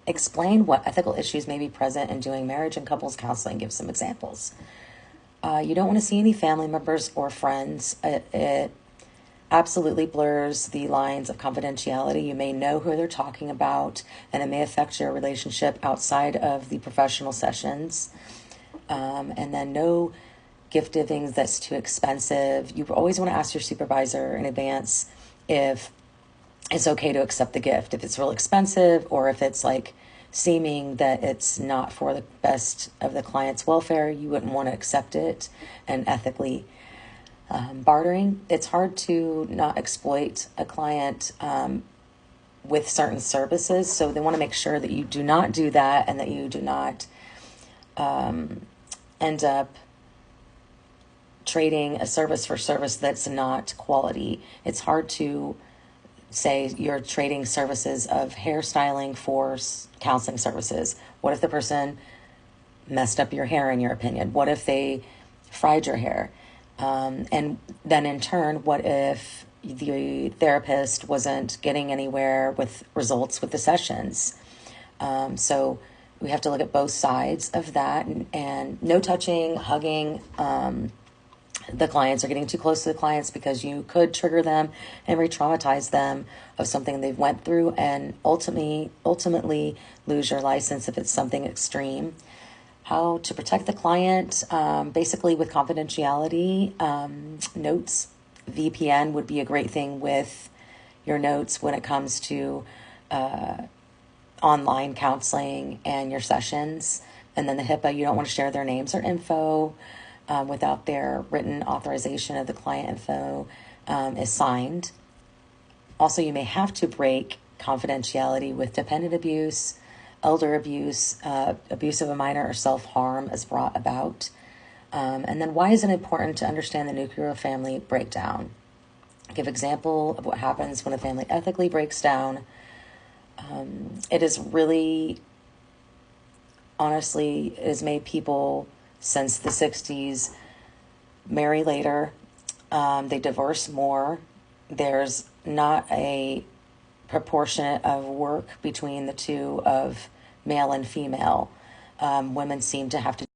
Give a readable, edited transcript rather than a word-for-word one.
Explain what ethical issues may be present in doing marriage and couples counseling. Give some examples. You don't want to see any family members or friends. It absolutely blurs the lines of confidentiality. You may know who they're talking about, and it may affect your relationship outside of the professional sessions. And then no gift giving that's too expensive. You always want to ask your supervisor in advance if it's okay to accept the gift. If it's real expensive, or if it's like seeming that it's not for the best of the client's welfare, you wouldn't want to accept it. And ethically, bartering, it's hard to not exploit a client with certain services. So they want to make sure that you do not do that, and that you do not end up trading a service for service that's not quality. It's hard to say you're trading services of hairstyling for counseling services. What if the person messed up your hair, in your opinion? What if they fried your hair? And then in turn, what if the therapist wasn't getting anywhere with results with the sessions? So we have to look at both sides of that, and no touching, hugging, the clients, or getting too close to the clients, because you could trigger them and re-traumatize them of something they've went through, and ultimately lose your license if it's something extreme. How to protect the client, basically with confidentiality. Notes, VPN would be a great thing with your notes when it comes to online counseling and your sessions. And then the HIPAA, you don't want to share their names or info without their written authorization of the client info is signed. Also, you may have to break confidentiality with dependent abuse, elder abuse, abuse of a minor, or self-harm is brought about. And then why is it important to understand the nuclear family breakdown? Give example of what happens when a family ethically breaks down. It is really, honestly, it has made people since the 60s marry later. They divorce more. There's not a proportionate of work between the two of male and female. Women seem to have to